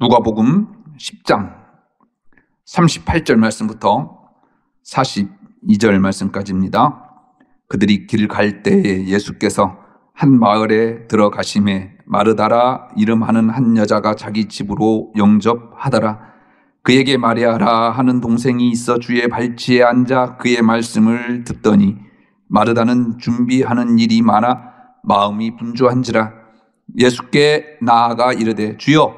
누가복음 10장 38절 말씀부터 42절 말씀까지입니다. 그들이 길 갈 때에 예수께서 한 마을에 들어가심에 마르다라 이름하는 한 여자가 자기 집으로 영접하더라. 그에게 마리아라 하는 동생이 있어 주의 발치에 앉아 그의 말씀을 듣더니 마르다는 준비하는 일이 많아 마음이 분주한지라. 예수께 나아가 이르되 주여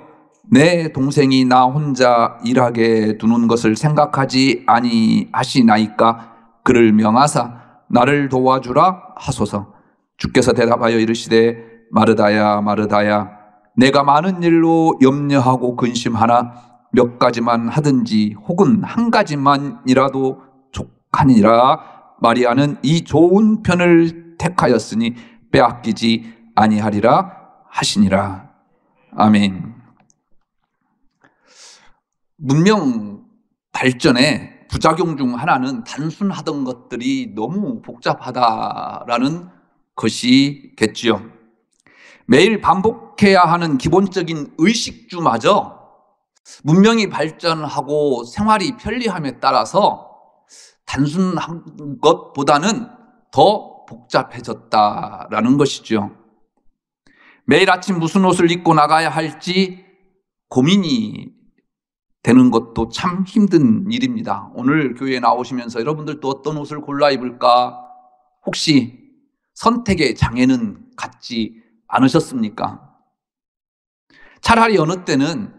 내 동생이 나 혼자 일하게 두는 것을 생각하지 아니하시나이까? 그를 명하사 나를 도와주라 하소서. 주께서 대답하여 이르시되 마르다야 마르다야 내가 많은 일로 염려하고 근심하나 몇 가지만 하든지 혹은 한 가지만이라도 족하니라. 마리아는 이 좋은 편을 택하였으니 빼앗기지 아니하리라 하시니라. 아멘. 문명 발전의 부작용 중 하나는 단순하던 것들이 너무 복잡하다라는 것이겠지요. 매일 반복해야 하는 기본적인 의식주마저 문명이 발전하고 생활이 편리함에 따라서 단순한 것보다는 더 복잡해졌다라는 것이죠. 매일 아침 무슨 옷을 입고 나가야 할지 고민이 되는 것도 참 힘든 일입니다. 오늘 교회에 나오시면서 여러분들도 어떤 옷을 골라 입을까? 혹시 선택의 장애는 갖지 않으셨습니까? 차라리 어느 때는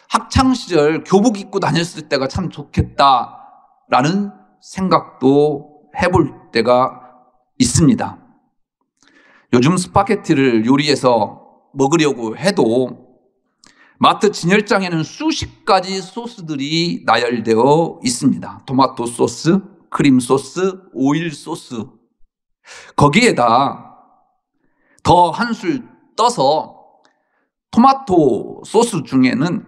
학창시절 교복 입고 다녔을 때가 참 좋겠다라는 생각도 해볼 때가 있습니다. 요즘 스파게티를 요리해서 먹으려고 해도 마트 진열장에는 수십 가지 소스들이 나열되어 있습니다. 토마토 소스, 크림 소스, 오일 소스. 거기에다 더 한술 떠서 토마토 소스 중에는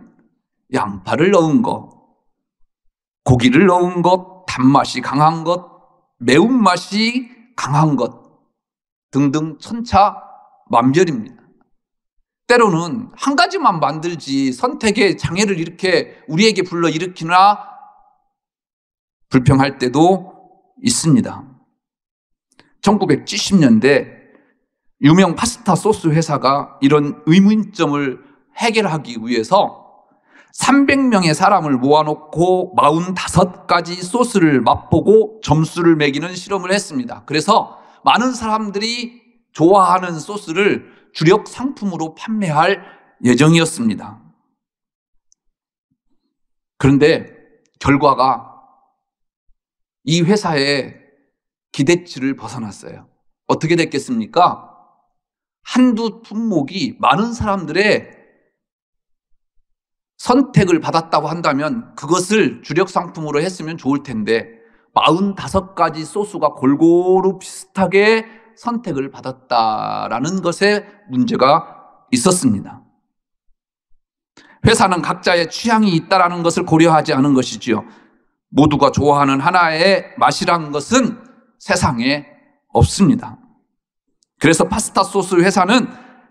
양파를 넣은 것, 고기를 넣은 것, 단맛이 강한 것, 매운맛이 강한 것 등등 천차만별입니다. 때로는 한 가지만 만들지 선택의 장애를 이렇게 우리에게 불러일으키나 불평할 때도 있습니다. 1970년대 유명 파스타 소스 회사가 이런 의문점을 해결하기 위해서 300명의 사람을 모아놓고 45가지 소스를 맛보고 점수를 매기는 실험을 했습니다. 그래서 많은 사람들이 좋아하는 소스를 주력 상품으로 판매할 예정이었습니다. 그런데 결과가 이 회사의 기대치를 벗어났어요. 어떻게 됐겠습니까? 한두 품목이 많은 사람들의 선택을 받았다고 한다면 그것을 주력 상품으로 했으면 좋을 텐데 45가지 소스가 골고루 비슷하게 선택을 받았다라는 것에 문제가 있었습니다. 회사는 각자의 취향이 있다라는 것을 고려하지 않은 것이지요. 모두가 좋아하는 하나의 맛이란 것은 세상에 없습니다. 그래서 파스타 소스 회사는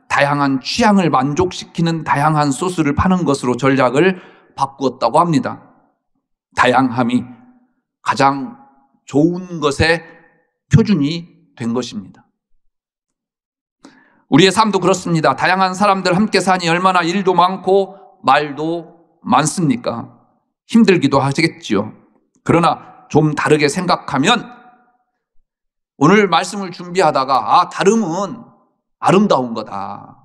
다양한 취향을 만족시키는 다양한 소스를 파는 것으로 전략을 바꾸었다고 합니다. 다양함이 가장 좋은 것의 표준이 된 것입니다. 우리의 삶도 그렇습니다. 다양한 사람들 함께 사니 얼마나 일도 많고 말도 많습니까? 힘들기도 하시겠지요. 그러나 좀 다르게 생각하면 오늘 말씀을 준비하다가 다름은 아름다운 거다.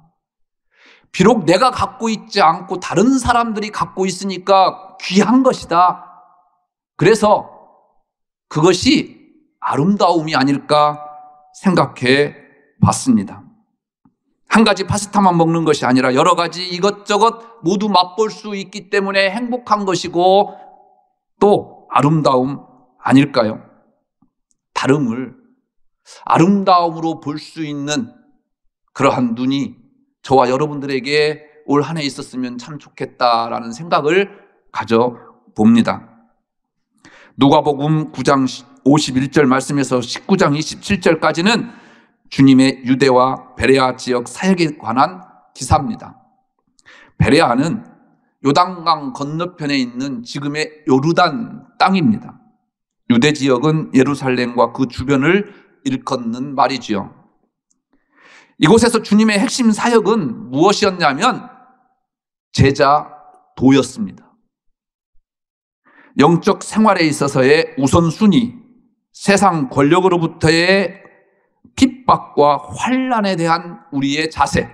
비록 내가 갖고 있지 않고 다른 사람들이 갖고 있으니까 귀한 것이다. 그래서 그것이 아름다움이 아닐까 생각해 봤습니다. 한 가지 파스타만 먹는 것이 아니라 여러 가지 이것저것 모두 맛볼 수 있기 때문에 행복한 것이고 또 아름다움 아닐까요? 다름을 아름다움으로 볼 수 있는 그러한 눈이 저와 여러분들에게 올 한 해 있었으면 참 좋겠다라는 생각을 가져봅니다. 누가복음 9장 51절 말씀에서 19장 27절까지는 주님의 유대와 베레아 지역 사역에 관한 기사입니다. 베레아는 요단강 건너편에 있는 지금의 요르단 땅입니다. 유대 지역은 예루살렘과 그 주변을 일컫는 말이지요. 이곳에서 주님의 핵심 사역은 무엇이었냐면 제자도였습니다. 영적 생활에 있어서의 우선순위, 세상 권력으로부터의 핍박과 환난에 대한 우리의 자세,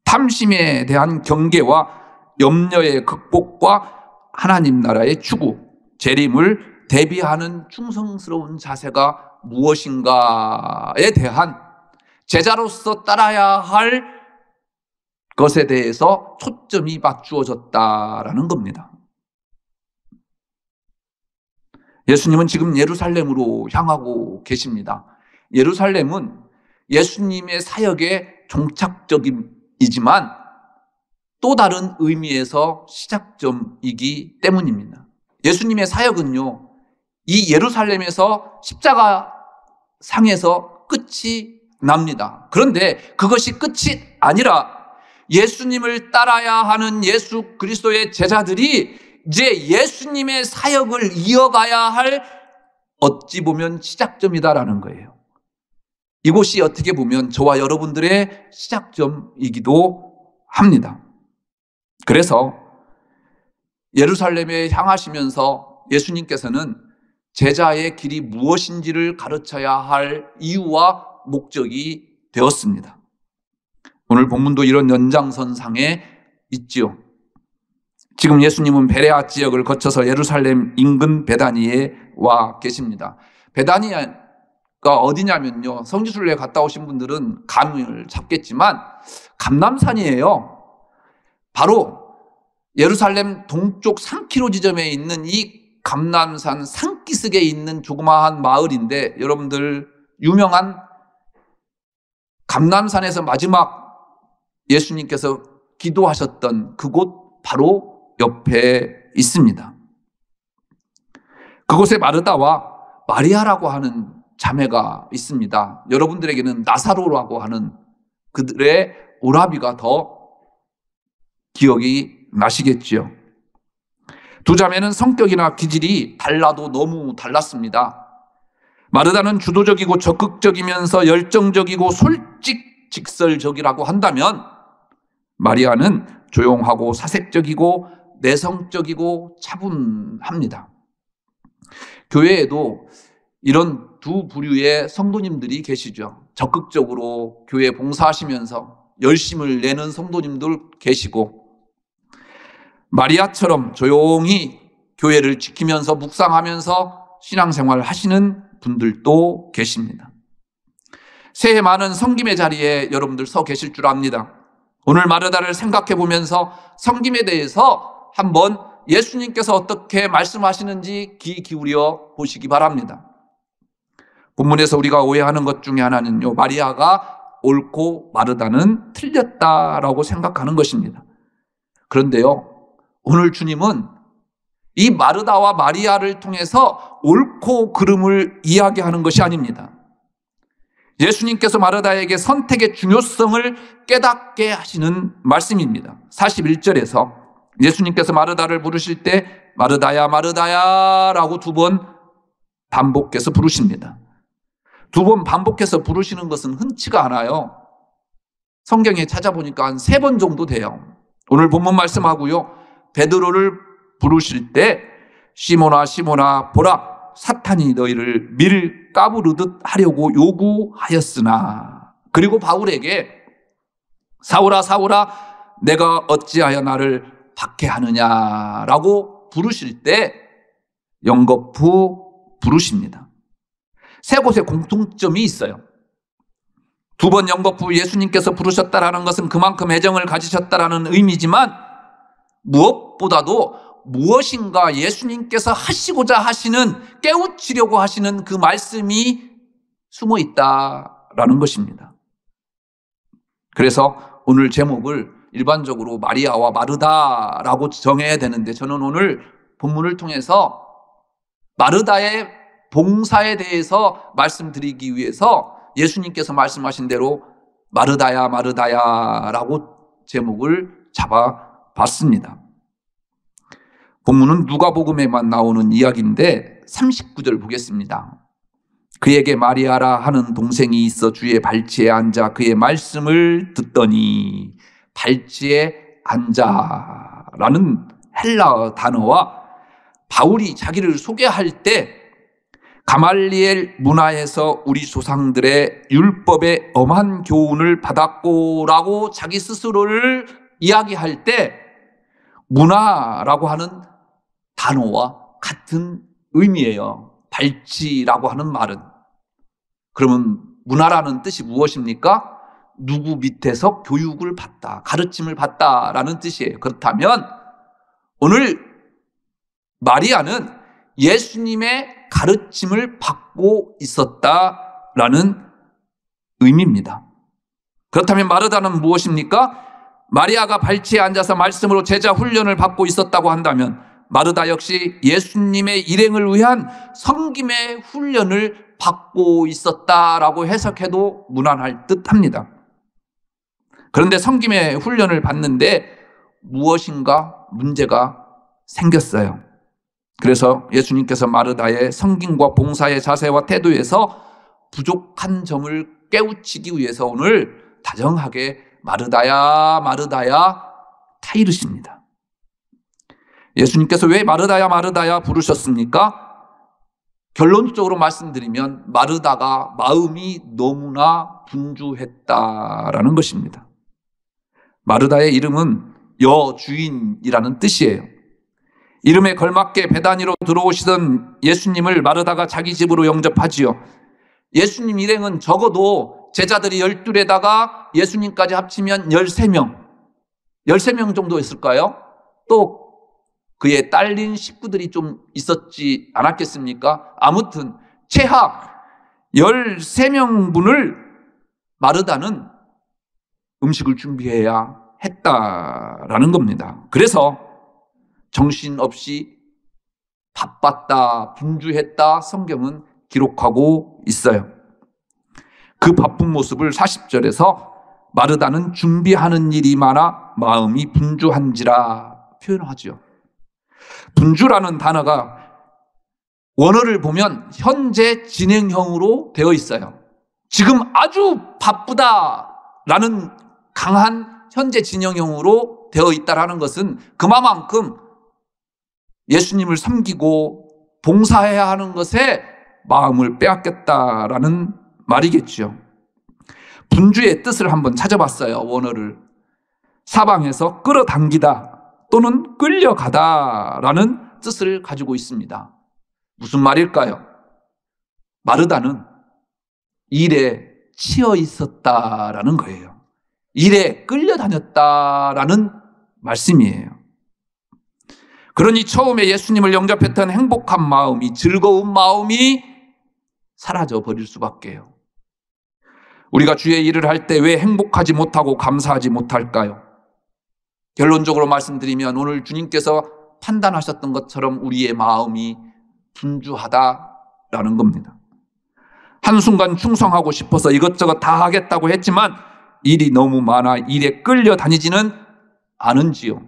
탐심에 대한 경계와 염려의 극복과 하나님 나라의 추구, 재림을 대비하는 충성스러운 자세가 무엇인가에 대한 제자로서 따라야 할 것에 대해서 초점이 맞추어졌다라는 겁니다. 예수님은 지금 예루살렘으로 향하고 계십니다. 예루살렘은 예수님의 사역의 종착점이지만 또 다른 의미에서 시작점이기 때문입니다. 예수님의 사역은요, 이 예루살렘에서 십자가 상에서 끝이 납니다. 그런데 그것이 끝이 아니라 예수님을 따라야 하는 예수 그리스도의 제자들이 이제 예수님의 사역을 이어가야 할 어찌 보면 시작점이다라는 거예요. 이곳이 어떻게 보면 저와 여러분들의 시작점이기도 합니다. 그래서 예루살렘에 향하시면서 예수님께서는 제자의 길이 무엇인지를 가르쳐야 할 이유와 목적이 되었습니다. 오늘 본문도 이런 연장선상에 있지요. 지금 예수님은 베레아 지역을 거쳐서 예루살렘 인근 베다니에 와 계십니다. 베다니가 어디냐면요, 성지순례 갔다 오신 분들은 감을 잡겠지만 감람산이에요. 바로 예루살렘 동쪽 3km 지점에 있는 이 감람산 산기슭에 있는 조그마한 마을인데, 여러분들 유명한 감람산에서 마지막 예수님께서 기도하셨던 그곳 바로 옆에 있습니다. 그곳에 마르다와 마리아라고 하는 자매가 있습니다. 여러분들에게는 나사로라고 하는 그들의 오라비가 더 기억이 나시겠지요. 두 자매는 성격이나 기질이 달라도 너무 달랐습니다. 마르다는 주도적이고 적극적이면서 열정적이고 솔직직설적이라고 한다면, 마리아는 조용하고 사색적이고 내성적이고 차분합니다. 교회에도 이런 두 부류의 성도님들이 계시죠. 적극적으로 교회 봉사하시면서 열심을 내는 성도님들 계시고, 마리아처럼 조용히 교회를 지키면서 묵상하면서 신앙생활을 하시는 분들도 계십니다. 새해 많은 섬김의 자리에 여러분들 서 계실 줄 압니다. 오늘 마르다를 생각해 보면서 섬김에 대해서 한번 예수님께서 어떻게 말씀하시는지 귀 기울여 보시기 바랍니다. 본문에서 우리가 오해하는 것 중에 하나는요, 마리아가 옳고 마르다는 틀렸다라고 생각하는 것입니다. 그런데요, 오늘 주님은 이 마르다와 마리아를 통해서 옳고 그름을 이야기하는 것이 아닙니다. 예수님께서 마르다에게 선택의 중요성을 깨닫게 하시는 말씀입니다. 41절에서 예수님께서 마르다를 부르실 때 마르다야 마르다야 라고 두 번 반복해서 부르십니다. 두 번 반복해서 부르시는 것은 흔치가 않아요. 성경에 찾아보니까 한 3번 정도 돼요. 오늘 본문 말씀하고요, 베드로를 부르실 때 시몬아 시몬아 보라, 사탄이 너희를 밀 까부르듯 하려고 요구하였으나, 그리고 바울에게 사울아 사울아 내가 어찌하여 나를 박해하느냐라고 부르실 때 연거푸 부르십니다. 3곳의 공통점이 있어요. 2번 연거푸 예수님께서 부르셨다라는 것은 그만큼 애정을 가지셨다라는 의미지만, 무엇보다도 무엇인가 예수님께서 하시고자 하시는, 깨우치려고 하시는 그 말씀이 숨어 있다라는 것입니다. 그래서 오늘 제목을 일반적으로 마리아와 마르다라고 정해야 되는데, 저는 오늘 본문을 통해서 마르다의 봉사에 대해서 말씀드리기 위해서 예수님께서 말씀하신 대로 마르다야 마르다야라고 제목을 잡아봤습니다. 본문은 누가복음에만 나오는 이야기인데 39절 보겠습니다. 그에게 마리아라 하는 동생이 있어 주의 발치에 앉아 그의 말씀을 듣더니, 발치에 앉아라는 헬라어 단어와 바울이 자기를 소개할 때 가말리엘 문화에서 우리 조상들의 율법의 엄한 교훈을 받았고라고 자기 스스로를 이야기할 때 문화라고 하는 단어와 같은 의미예요. 발치라고 하는 말은. 그러면 문화라는 뜻이 무엇입니까? 누구 밑에서 교육을 받다, 가르침을 받다라는 뜻이에요. 그렇다면 오늘 마리아는 예수님의 가르침을 받고 있었다라는 의미입니다. 그렇다면 마르다는 무엇입니까? 마리아가 발치에 앉아서 말씀으로 제자 훈련을 받고 있었다고 한다면 마르다 역시 예수님의 일행을 위한 섬김의 훈련을 받고 있었다라고 해석해도 무난할 듯합니다. 그런데 섬김의 훈련을 받는데 무엇인가 문제가 생겼어요. 그래서 예수님께서 마르다의 섬김과 봉사의 자세와 태도에서 부족한 점을 깨우치기 위해서 오늘 다정하게 마르다야 마르다야 타이르십니다. 예수님께서 왜 마르다야 마르다야 부르셨습니까? 결론적으로 말씀드리면 마르다가 마음이 너무나 분주했다라는 것입니다. 마르다의 이름은 여주인이라는 뜻이에요. 이름에 걸맞게 베다니로 들어오시던 예수님을 마르다가 자기 집으로 영접하지요. 예수님 일행은 적어도 제자들이 12에다가 예수님까지 합치면 13명 정도 있을까요? 또 그의 딸린 식구들이 좀 있었지 않았겠습니까? 아무튼 최하 13명분을 마르다는 음식을 준비해야 했다라는 겁니다. 그래서 정신없이 바빴다, 분주했다 성경은 기록하고 있어요. 그 바쁜 모습을 40절에서 마르다는 준비하는 일이 많아 마음이 분주한지라 표현하죠. 분주라는 단어가 원어를 보면 현재 진행형으로 되어 있어요. 지금 아주 바쁘다라는 강한 현재 진행형으로 되어 있다라는 것은 그만큼 예수님을 섬기고 봉사해야 하는 것에 마음을 빼앗겼다라는 말이겠죠. 분주의 뜻을 한번 찾아봤어요. 원어를. 사방에서 끌어당기다 또는 끌려가다라는 뜻을 가지고 있습니다. 무슨 말일까요? 마르다는 일에 치여 있었다라는 거예요. 일에 끌려다녔다라는 말씀이에요. 그러니 처음에 예수님을 영접했던 행복한 마음이, 즐거운 마음이 사라져 버릴 수밖에요. 우리가 주의 일을 할 때 왜 행복하지 못하고 감사하지 못할까요? 결론적으로 말씀드리면 오늘 주님께서 판단하셨던 것처럼 우리의 마음이 분주하다라는 겁니다. 한순간 충성하고 싶어서 이것저것 다 하겠다고 했지만 일이 너무 많아 일에 끌려다니지는 않은지요.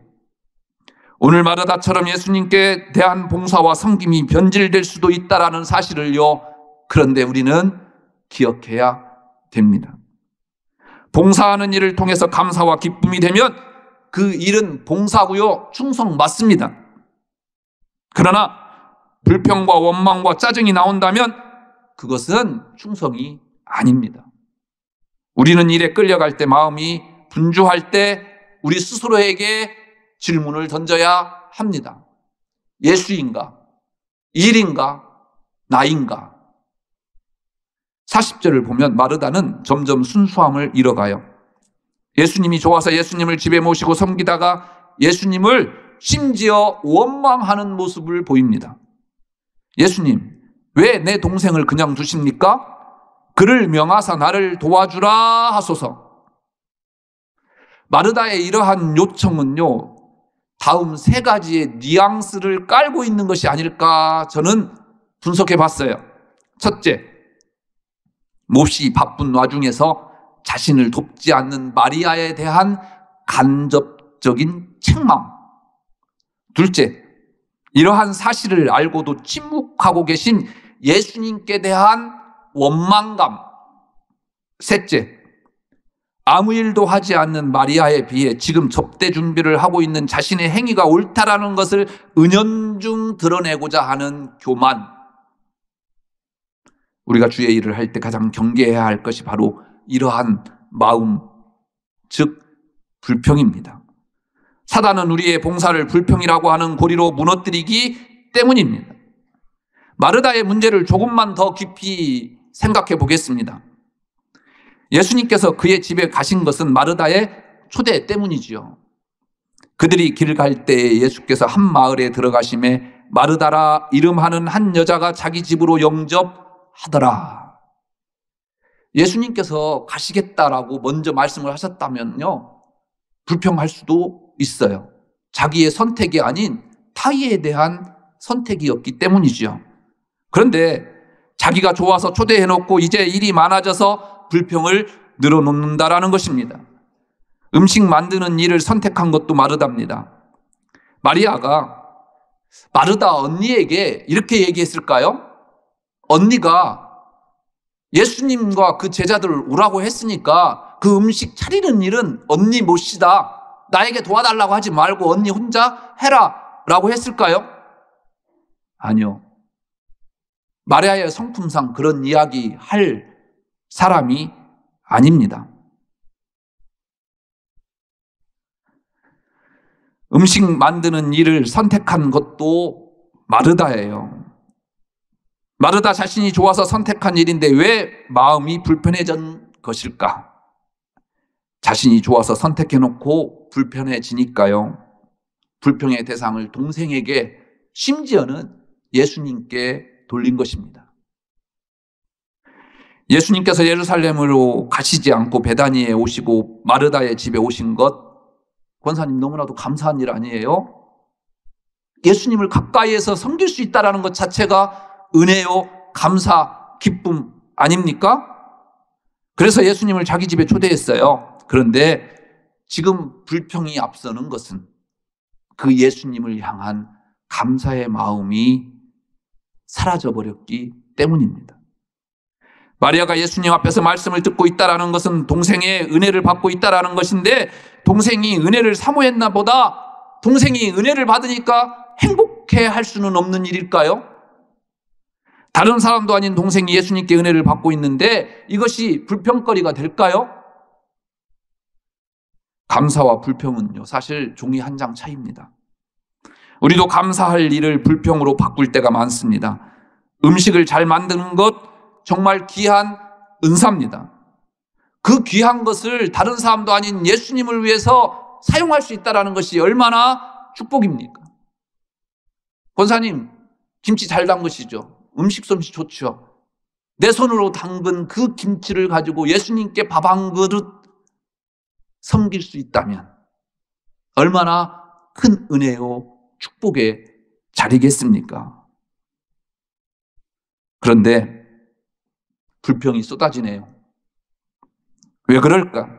오늘 마르다처럼 예수님께 대한 봉사와 섬김이 변질될 수도 있다라는 사실을요. 그런데 우리는 기억해야 됩니다. 봉사하는 일을 통해서 감사와 기쁨이 되면 그 일은 봉사고요. 충성 맞습니다. 그러나 불평과 원망과 짜증이 나온다면 그것은 충성이 아닙니다. 우리는 일에 끌려갈 때, 마음이 분주할 때 우리 스스로에게 질문을 던져야 합니다. 예수인가? 일인가? 나인가? 40절을 보면 마르다는 점점 순수함을 잃어가요. 예수님이 좋아서 예수님을 집에 모시고 섬기다가 예수님을 심지어 원망하는 모습을 보입니다. 예수님, 왜 내 동생을 그냥 두십니까? 그를 명하사 나를 도와주라 하소서. 마르다의 이러한 요청은요, 다음 세 가지의 뉘앙스를 깔고 있는 것이 아닐까 저는 분석해 봤어요. 첫째, 몹시 바쁜 와중에서 자신을 돕지 않는 마리아에 대한 간접적인 책망. 둘째, 이러한 사실을 알고도 침묵하고 계신 예수님께 대한 원망감. 셋째, 아무 일도 하지 않는 마리아에 비해 지금 접대 준비를 하고 있는 자신의 행위가 옳다라는 것을 은연중 드러내고자 하는 교만. 우리가 주의 일을 할 때 가장 경계해야 할 것이 바로 이러한 마음, 즉 불평입니다. 사단은 우리의 봉사를 불평이라고 하는 고리로 무너뜨리기 때문입니다. 마르다의 문제를 조금만 더 깊이 생각해 보겠습니다. 예수님께서 그의 집에 가신 것은 마르다의 초대 때문이지요. 그들이 길 갈 때 예수께서 한 마을에 들어가심에 마르다라 이름하는 한 여자가 자기 집으로 영접하더라. 예수님께서 가시겠다라고 먼저 말씀을 하셨다면요, 불평할 수도 있어요. 자기의 선택이 아닌 타의에 대한 선택이었기 때문이지요. 그런데 자기가 좋아서 초대해놓고 이제 일이 많아져서 불평을 늘어놓는다라는 것입니다. 음식 만드는 일을 선택한 것도 마르다입니다. 마리아가 마르다 언니에게 이렇게 얘기했을까요? 언니가 예수님과 그 제자들을 오라고 했으니까 그 음식 차리는 일은 언니 몫이다. 나에게 도와달라고 하지 말고 언니 혼자 해라 라고 했을까요? 아니요. 마리아의 성품상 그런 이야기 할 사람이 아닙니다. 음식 만드는 일을 선택한 것도 마르다예요. 마르다 자신이 좋아서 선택한 일인데 왜 마음이 불편해진 것일까? 자신이 좋아서 선택해놓고 불편해지니까요. 불평의 대상을 동생에게, 심지어는 예수님께 돌린 것입니다. 예수님께서 예루살렘으로 가시지 않고 베다니에 오시고 마르다의 집에 오신 것, 권사님 너무나도 감사한 일 아니에요? 예수님을 가까이에서 섬길 수 있다는 것 자체가 은혜요, 감사, 기쁨 아닙니까? 그래서 예수님을 자기 집에 초대했어요. 그런데 지금 불평이 앞서는 것은 그 예수님을 향한 감사의 마음이 사라져버렸기 때문입니다. 마리아가 예수님 앞에서 말씀을 듣고 있다는 것은 동생의 은혜를 받고 있다는 것인데, 동생이 은혜를 사모했나 보다 동생이 은혜를 받으니까 행복해 할 수는 없는 일일까요? 다른 사람도 아닌 동생이 예수님께 은혜를 받고 있는데 이것이 불평거리가 될까요? 감사와 불평은요, 사실 종이 한 장 차이입니다. 우리도 감사할 일을 불평으로 바꿀 때가 많습니다. 음식을 잘 만드는 것 정말 귀한 은사입니다. 그 귀한 것을 다른 사람도 아닌 예수님을 위해서 사용할 수 있다는 것이 얼마나 축복입니까? 권사님, 김치 잘 담그시죠? 음식 솜씨 좋죠? 내 손으로 담근 그 김치를 가지고 예수님께 밥 한 그릇 섬길 수 있다면 얼마나 큰 은혜요, 축복의 자리겠습니까? 그런데 불평이 쏟아지네요. 왜 그럴까?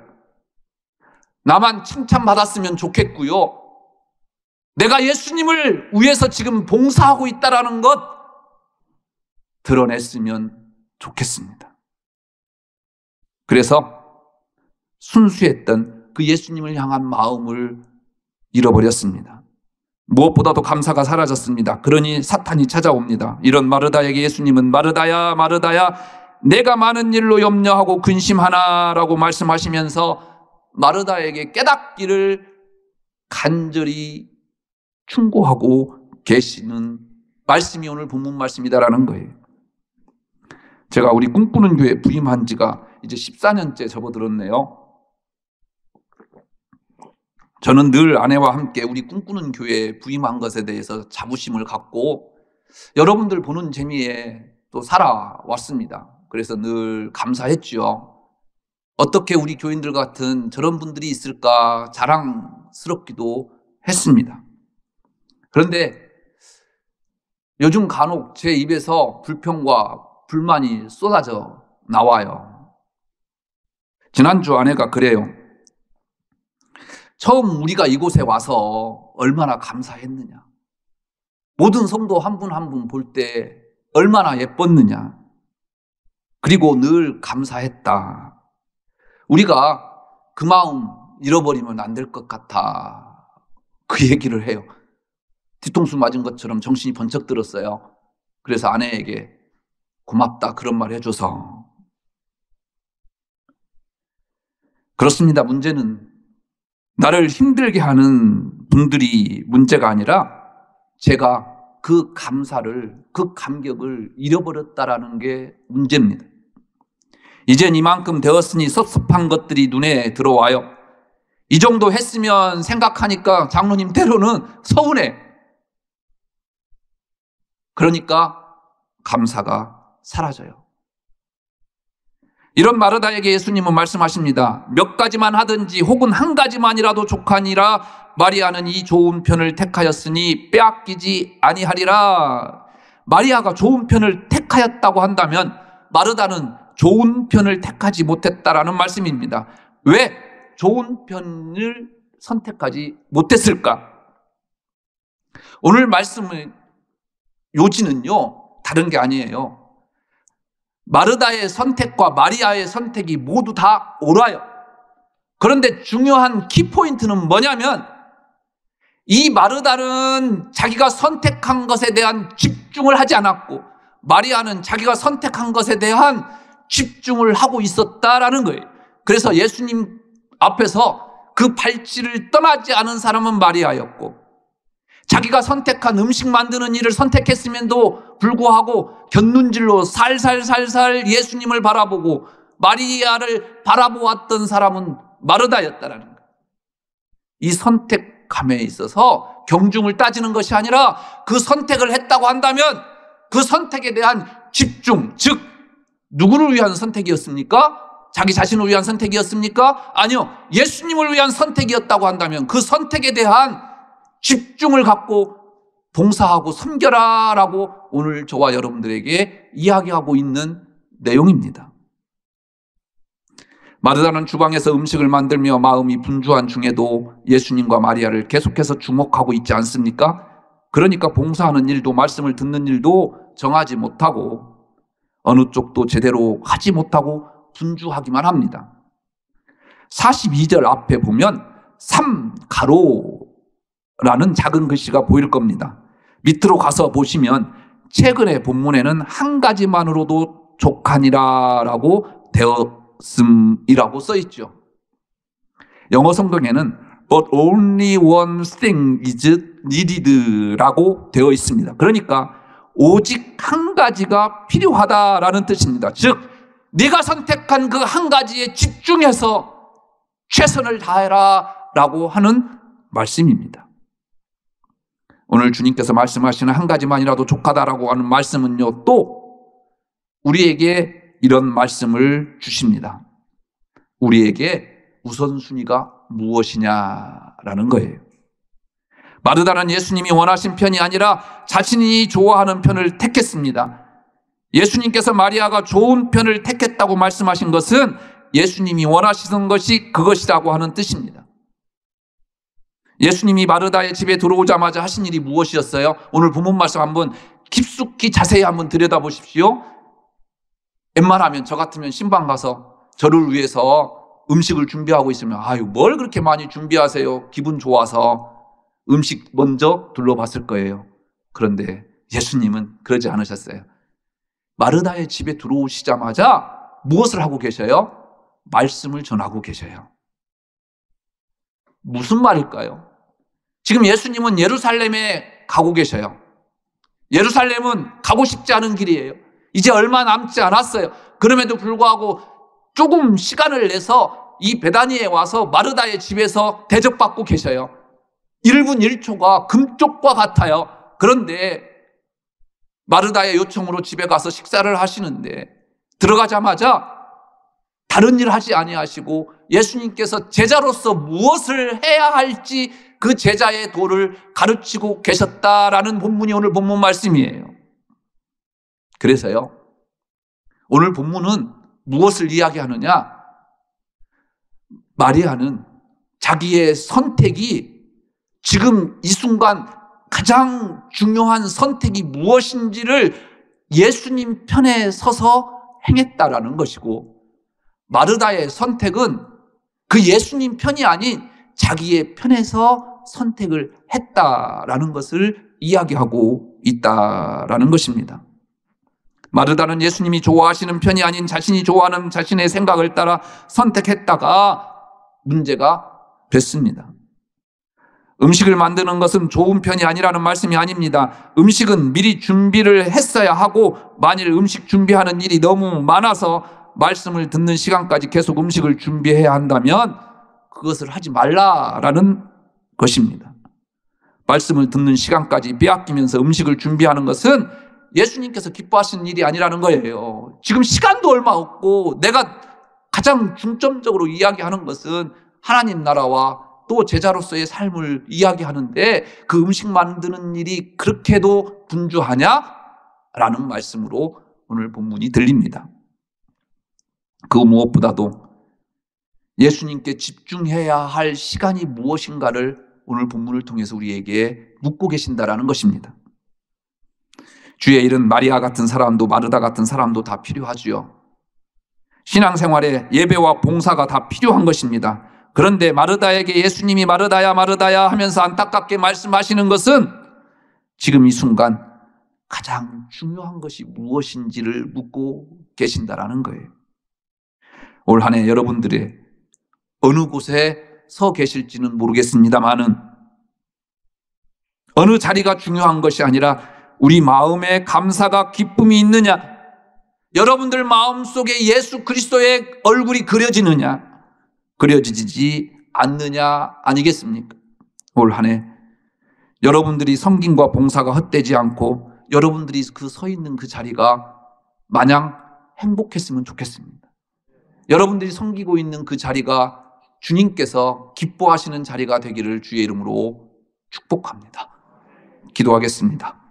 나만 칭찬받았으면 좋겠고요. 내가 예수님을 위해서 지금 봉사하고 있다는 것 드러냈으면 좋겠습니다. 그래서 순수했던 그 예수님을 향한 마음을 잃어버렸습니다. 무엇보다도 감사가 사라졌습니다. 그러니 사탄이 찾아옵니다. 이런 마르다에게 예수님은 마르다야, 마르다야, 내가 많은 일로 염려하고 근심하나라고 말씀하시면서 마르다에게 깨닫기를 간절히 충고하고 계시는 말씀이 오늘 본문 말씀이다라는 거예요. 제가 우리 꿈꾸는 교회 부임한 지가 이제 14년째 접어들었네요. 저는 늘 아내와 함께 우리 꿈꾸는 교회에 부임한 것에 대해서 자부심을 갖고 여러분들 보는 재미에 또 살아왔습니다. 그래서 늘 감사했죠. 어떻게 우리 교인들 같은 저런 분들이 있을까 자랑스럽기도 했습니다. 그런데 요즘 간혹 제 입에서 불평과 불만이 쏟아져 나와요. 지난주 아내가 그래요. 처음 우리가 이곳에 와서 얼마나 감사했느냐. 모든 성도 한 분 한 분 볼 때 얼마나 예뻤느냐. 그리고 늘 감사했다. 우리가 그 마음 잃어버리면 안 될 것 같아. 그 얘기를 해요. 뒤통수 맞은 것처럼 정신이 번쩍 들었어요. 그래서 아내에게 고맙다 그런 말 해줘서. 그렇습니다. 문제는 나를 힘들게 하는 분들이 문제가 아니라 제가 그 감사를, 그 감격을 잃어버렸다라는 게 문제입니다. 이젠 이만큼 되었으니 섭섭한 것들이 눈에 들어와요. 이 정도 했으면 생각하니까 장로님 때로는 서운해. 그러니까 감사가 사라져요. 이런 마르다에게 예수님은 말씀하십니다. 몇 가지만 하든지 혹은 한 가지만이라도 족하니라 마리아는 이 좋은 편을 택하였으니 빼앗기지 아니하리라. 마리아가 좋은 편을 택하였다고 한다면 마르다는 좋은 편을 택하지 못했다라는 말씀입니다. 왜 좋은 편을 선택하지 못했을까? 오늘 말씀의 요지는요, 다른 게 아니에요. 마르다의 선택과 마리아의 선택이 모두 다 옳아요. 그런데 중요한 키포인트는 뭐냐면 이 마르다는 자기가 선택한 것에 대한 집중을 하지 않았고 마리아는 자기가 선택한 것에 대한 집중을 하고 있었다라는 거예요. 그래서 예수님 앞에서 그 발치를 떠나지 않은 사람은 마리아였고 자기가 선택한 음식 만드는 일을 선택했음에도 불구하고 곁눈질로 살살살살 예수님을 바라보고 마리아를 바라보았던 사람은 마르다였다라는 거예요. 이 선택감에 있어서 경중을 따지는 것이 아니라 그 선택을 했다고 한다면 그 선택에 대한 집중, 즉 누구를 위한 선택이었습니까? 자기 자신을 위한 선택이었습니까? 아니요. 예수님을 위한 선택이었다고 한다면 그 선택에 대한 집중을 갖고 봉사하고 섬겨라 라고 오늘 저와 여러분들에게 이야기하고 있는 내용입니다. 마르다는 주방에서 음식을 만들며 마음이 분주한 중에도 예수님과 마리아를 계속해서 주목하고 있지 않습니까? 그러니까 봉사하는 일도 말씀을 듣는 일도 정하지 못하고 어느 쪽도 제대로 하지 못하고 분주하기만 합니다. 42절 앞에 보면 3가로라는 작은 글씨가 보일 겁니다. 밑으로 가서 보시면 최근의 본문에는 한 가지만으로도 족하니라라고 되었음이라고 써있죠. 영어 성경에는 But only one thing is needed라고 되어 있습니다. 그러니까 오직 한 가지가 필요하다라는 뜻입니다. 즉 네가 선택한 그 한 가지에 집중해서 최선을 다해라 라고 하는 말씀입니다. 오늘 주님께서 말씀하시는 한 가지만이라도 족하다라고 하는 말씀은요, 또 우리에게 이런 말씀을 주십니다. 우리에게 우선순위가 무엇이냐라는 거예요. 마르다는 예수님이 원하신 편이 아니라 자신이 좋아하는 편을 택했습니다. 예수님께서 마리아가 좋은 편을 택했다고 말씀하신 것은 예수님이 원하시던 것이 그것이라고 하는 뜻입니다. 예수님이 마르다의 집에 들어오자마자 하신 일이 무엇이었어요? 오늘 본문 말씀 한번 깊숙이 자세히 한번 들여다보십시오. 웬만하면 저 같으면 신방 가서 저를 위해서 음식을 준비하고 있으면 아유 뭘 그렇게 많이 준비하세요? 기분 좋아서 음식 먼저 둘러봤을 거예요. 그런데 예수님은 그러지 않으셨어요. 마르다의 집에 들어오시자마자 무엇을 하고 계셔요? 말씀을 전하고 계셔요. 무슨 말일까요? 지금 예수님은 예루살렘에 가고 계셔요. 예루살렘은 가고 싶지 않은 길이에요. 이제 얼마 남지 않았어요. 그럼에도 불구하고 조금 시간을 내서 이 베다니에 와서 마르다의 집에서 대접받고 계셔요. 1분 1초가 금쪽과 같아요. 그런데 마르다의 요청으로 집에 가서 식사를 하시는데 들어가자마자 다른 일 하지 아니하시고 예수님께서 제자로서 무엇을 해야 할지 그 제자의 도를 가르치고 계셨다라는 본문이 오늘 본문 말씀이에요. 그래서요, 오늘 본문은 무엇을 이야기하느냐? 마리아는 자기의 선택이 지금 이 순간 가장 중요한 선택이 무엇인지를 예수님 편에 서서 행했다라는 것이고, 마르다의 선택은 그 예수님 편이 아닌 자기의 편에서 선택을 했다라는 것을 이야기하고 있다라는 것입니다. 마르다는 예수님이 좋아하시는 편이 아닌 자신이 좋아하는 자신의 생각을 따라 선택했다가 문제가 됐습니다. 음식을 만드는 것은 좋은 편이 아니라는 말씀이 아닙니다. 음식은 미리 준비를 했어야 하고, 만일 음식 준비하는 일이 너무 많아서 말씀을 듣는 시간까지 계속 음식을 준비해야 한다면 그것을 하지 말라라는 것입니다. 말씀을 듣는 시간까지 빼앗기면서 음식을 준비하는 것은 예수님께서 기뻐하시는 일이 아니라는 거예요. 지금 시간도 얼마 없고 내가 가장 중점적으로 이야기하는 것은 하나님 나라와 또 제자로서의 삶을 이야기하는데 그 음식 만드는 일이 그렇게도 분주하냐? 라는 말씀으로 오늘 본문이 들립니다. 그 무엇보다도 예수님께 집중해야 할 시간이 무엇인가를 오늘 본문을 통해서 우리에게 묻고 계신다라는 것입니다. 주의 일은 마리아 같은 사람도 마르다 같은 사람도 다 필요하지요. 신앙생활에 예배와 봉사가 다 필요한 것입니다. 그런데 마르다에게 예수님이 마르다야 마르다야 하면서 안타깝게 말씀하시는 것은 지금 이 순간 가장 중요한 것이 무엇인지를 묻고 계신다라는 거예요. 올 한 해 여러분들의 어느 곳에 서 계실지는 모르겠습니다만은 어느 자리가 중요한 것이 아니라 우리 마음에 감사가 기쁨이 있느냐, 여러분들 마음속에 예수 그리스도의 얼굴이 그려지느냐 그려지지 않느냐 아니겠습니까? 올 한 해 여러분들이 섬김과 봉사가 헛되지 않고 여러분들이 그 서 있는 그 자리가 마냥 행복했으면 좋겠습니다. 여러분들이 섬기고 있는 그 자리가 주님께서 기뻐하시는 자리가 되기를 주의 이름으로 축복합니다. 기도하겠습니다.